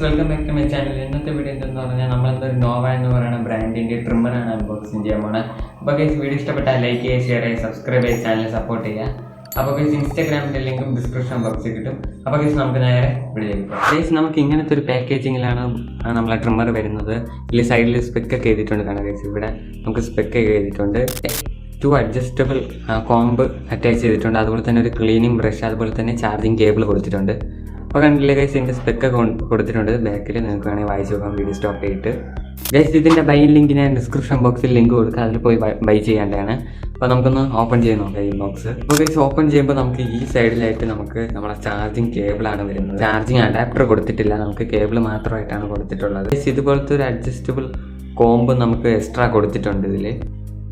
Welcome back to my channel. ഇന്നത്തെ video എന്തെന്ന് പറഞ്ഞാൽ നമ്മളെന്തൊരു നോവ എന്ന് പറയുന്ന ബ്രാൻഡിൻ്റെ ട്രിമ്മറാണ് അൺബോക്സിങ് ചെയ്യാൻ പോണത്. അപ്പോൾ ഗൈസ് വീഡിയോ ഇഷ്ടപ്പെട്ടാൽ ലൈക്ക് ചെയ്യുക, ഷെയർ ചെയ്യുക, സബ്സ്ക്രൈബ് ചെയ്ത് ചാനൽ സപ്പോർട്ട് ചെയ്യുക. അപ്പോൾ ഗൈസ് ഇൻസ്റ്റാഗ്രാമിൻ്റെ ലിങ്കും ഡിസ്ക്രിപ്ഷൻ ബോക്സിൽ കിട്ടും. അപ്പോൾ ഗൈസ് നമുക്ക് നേരെ വീഡിയോയിലേക്ക് പോകാം. ഗൈസ് നമുക്ക് ഇങ്ങനത്തെ ഒരു പാക്കേജിങ്ങിലാണ് നമ്മളെ ട്രിമ്മർ വരുന്നത്. ഇതിൽ സൈഡിൽ സ്പെക്കൊക്കെ എഴുതിയിട്ടുണ്ട്. കാണാം ഗൈസ്, ഇവിടെ നമുക്ക് സ്പെക്കൊക്കെ എഴുതിയിട്ടുണ്ട്. 2 അഡ്ജസ്റ്റബിൾ കോമ്പ് അറ്റാച്ച് ചെയ്തിട്ടുണ്ട്. അതുപോലെ തന്നെ ഒരു ക്ലീനിങ് ബ്രഷ്, അതുപോലെ തന്നെ ചാർജിങ് കേബിൾ കൊടുത്തിട്ടുണ്ട്. അപ്പോൾ കണ്ടില്ലേ ഗൈസ്, ഇതിൻ്റെ സ്പെക്കൊക്കെ കൊടുത്തിട്ടുണ്ട്. ബാക്കിൽ നിങ്ങൾക്ക് വേണമെങ്കിൽ വായിച്ച് നോക്കാം വീഡിയോ സ്റ്റോപ്പ് ചെയ്തിട്ട്. ഗൈസ് ഇതിൻ്റെ ബൈ ലിങ്ക് ഞാൻ ഡിസ്ക്രിപ്ഷൻ ബോക്സിൽ ലിങ്ക് കൊടുക്കുക, അതിൽ പോയി ബൈ ചെയ്യേണ്ടതാണ്. അപ്പോൾ നമുക്കൊന്ന് ഓപ്പൺ ചെയ്ത് നോക്കാം ഈ ബോക്സ്. അപ്പോൾ ഗൈസ് ഓപ്പൺ ചെയ്യുമ്പോൾ നമുക്ക് ഈ സൈഡിലായിട്ട് നമുക്ക് നമ്മളെ ചാർജിങ് കേബിളാണ് വരുന്നത്. ചാർജിങ് അഡാപ്റ്റർ കൊടുത്തിട്ടില്ല, നമുക്ക് കേബിൾ മാത്രമായിട്ടാണ് കൊടുത്തിട്ടുള്ളത്. ഗൈസ് ഇതുപോലത്തെ ഒരു അഡ്ജസ്റ്റബിൾ കോമ്പ് നമുക്ക് എക്സ്ട്രാ കൊടുത്തിട്ടുണ്ട്. ഇതിൽ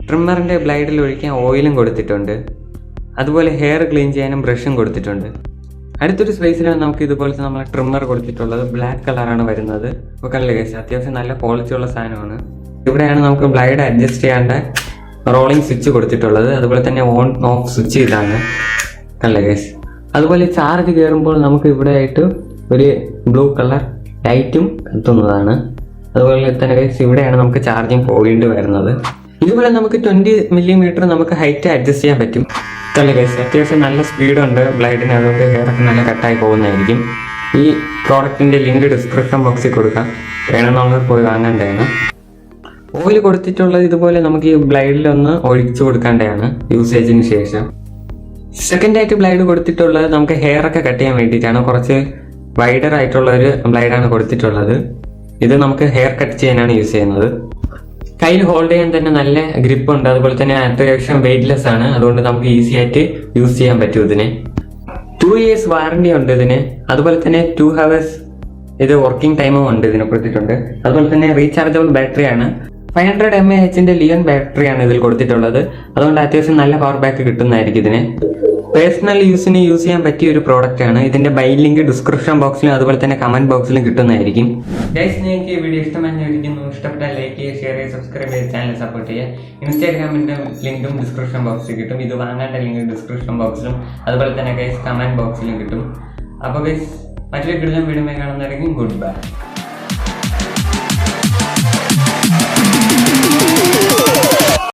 ട്രിമ്മറിൻ്റെ ബ്ലേഡിൽ ഒഴിക്കാൻ ഓയിലും കൊടുത്തിട്ടുണ്ട്. അതുപോലെ ഹെയർ ക്ലീൻ ചെയ്യാനും ബ്രഷും കൊടുത്തിട്ടുണ്ട്. അടുത്തൊരു സ്പേസിലാണ് നമുക്ക് ഇതുപോലത്തെ നമ്മളെ ട്രിമ്മർ കൊടുത്തിട്ടുള്ളത്. ബ്ലാക്ക് കളറാണ് വരുന്നത്. അപ്പോൾ കണ്ടില്ലേ ഗൈസ്, അത്യാവശ്യം നല്ല ക്വാളിറ്റി ഉള്ള സാധനമാണ്. ഇവിടെയാണ് നമുക്ക് ബ്ലേഡ് അഡ്ജസ്റ്റ് ചെയ്യാണ്ട് റോളിംഗ് സ്വിച്ച് കൊടുത്തിട്ടുള്ളത്. അതുപോലെ തന്നെ ഓൺ ഓഫ് സ്വിച്ച് ഇതാണ്. കണ്ടില്ലേ ഗൈസ്, അതുപോലെ ചാർജ് കയറുമ്പോൾ നമുക്ക് ഇവിടെ ആയിട്ട് ഒരു ബ്ലൂ കളർ ലൈറ്റും കത്തുന്നതാണ്. അതുപോലെ തന്നെ ഗൈസ് ഇവിടെയാണ് നമുക്ക് ചാർജിങ് പോയിന്റ് വരുന്നത്. ഇതുപോലെ നമുക്ക് 20 മില്ലിമീറ്റർ നമുക്ക് ഹൈറ്റ് അഡ്ജസ്റ്റ് ചെയ്യാൻ പറ്റും. കണ്ടില്ലേ ഗൈസ്, അത്യാവശ്യം നല്ല സ്പീഡുണ്ട് ബ്ലേഡിന്. അതുകൊണ്ട് ഹെയറൊക്കെ നല്ല കട്ടായി പോകുന്നതായിരിക്കും. ഈ പ്രോഡക്റ്റിൻ്റെ ലിങ്ക് ഡിസ്ക്രിപ്ഷൻ ബോക്സിൽ കൊടുക്കാം, വേണമെന്നുള്ളത് പോയി വാങ്ങേണ്ടതാണ്. ഓയിൽ കൊടുത്തിട്ടുള്ളത് ഇതുപോലെ നമുക്ക് ഈ ബ്ലേഡിലൊന്ന് ഒഴിച്ചു കൊടുക്കേണ്ടതാണ് യൂസേജിന് ശേഷം. സെക്കൻഡായിട്ട് ബ്ലേഡ് കൊടുത്തിട്ടുള്ളത് നമുക്ക് ഹെയറൊക്കെ കട്ട് ചെയ്യാൻ വേണ്ടിയിട്ടാണ്. കുറച്ച് വൈഡർ ആയിട്ടുള്ള ഒരു ബ്ലേഡാണ് കൊടുത്തിട്ടുള്ളത്. ഇത് നമുക്ക് ഹെയർ കട്ട് ചെയ്യാനാണ് യൂസ് ചെയ്യുന്നത്. കയ്യിൽ ഹോൾഡ് ചെയ്യാൻ തന്നെ നല്ല ഗ്രിപ്പ് ഉണ്ട്. അതുപോലെ തന്നെ അത്യാവശ്യം വെയിറ്റ്ലെസ് ആണ്. അതുകൊണ്ട് നമുക്ക് ഈസി ആയിട്ട് യൂസ് ചെയ്യാൻ പറ്റും ഇതിന്. 2 years വാറണ്ടി ഉണ്ട് ഇതിന്. അതുപോലെ തന്നെ 2 hours ഇത് വർക്കിംഗ് ടൈമും ഉണ്ട് ഇതിന് കൊടുത്തിട്ടുണ്ട്. അതുപോലെ തന്നെ റീചാർജബിൾ ബാറ്ററിയാണ്. 500 mAh ലിയൺ ബാറ്ററിയാണ് ഇതിൽ കൊടുത്തിട്ടുള്ളത്. അതുകൊണ്ട് അത്യാവശ്യം നല്ല പവർ ബാക്ക് കിട്ടുന്നതായിരിക്കും ഇതിന്. പേഴ്സണൽ യൂസിന് യൂസ് ചെയ്യാൻ പറ്റിയ ഒരു പ്രോഡക്റ്റ് ആണ്. ഇതിന്റെ ബൈ ലിങ്ക് ഡിസ്ക്രിപ്ഷൻ ബോക്സിലും അതുപോലെ തന്നെ കമന്റ് ബോക്സിലും കിട്ടുന്നതായിരിക്കും. ഗൈസ് നിങ്ങൾക്ക് ഈ വീഡിയോ ഇഷ്ടമായിരിക്കുന്നു. ഇഷ്ടപ്പെട്ടാൽ ലൈക്ക് ചെയ്യുക, ഷെയർ ചെയ്യുക, സബ്സ്ക്രൈബ് ചെയ്ത് ചാനൽ സപ്പോർട്ട് ചെയ്യുക. ഇൻസ്റ്റാഗ്രാമിന്റെ ലിങ്കും ഡിസ്ക്രിപ്ഷൻ ബോക്സിൽ കിട്ടും. ഇത് വാങ്ങേണ്ട ലിങ്ക് ഡിസ്ക്രിപ്ഷൻ ബോക്സിലും അതുപോലെ തന്നെ ഗൈസ് കമന്റ് ബോക്സിലും കിട്ടും. അപ്പോൾ ഗൈസ് മറ്റൊരു വീഡിയോ കാണുന്നതായിരിക്കും. Good bye.